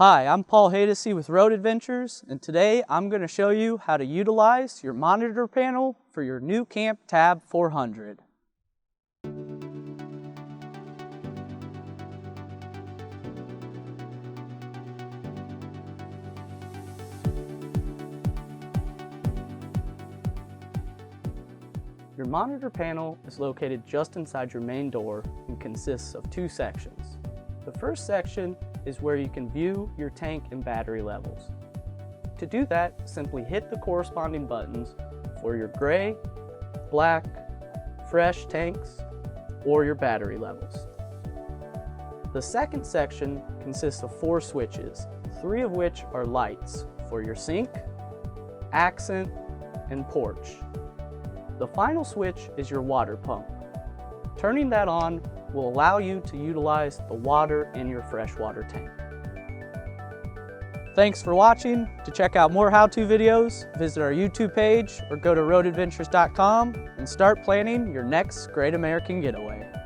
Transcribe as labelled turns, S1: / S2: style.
S1: Hi, I'm Paul Haydocy with Road Adventures, and today I'm going to show you how to utilize your monitor panel for your new Camp Tab 400. Your monitor panel is located just inside your main door and consists of two sections. The first section is where you can view your tank and battery levels. To do that, simply hit the corresponding buttons for your gray, black, fresh tanks, or your battery levels. The second section consists of 4 switches, 3 of which are lights for your sink, accent, and porch. The final switch is your water pump. Turning that on will allow you to utilize the water in your freshwater tank. Thanks for watching. To check out more how-to videos, visit our YouTube page or go to roadadventures.com and start planning your next Great American Getaway.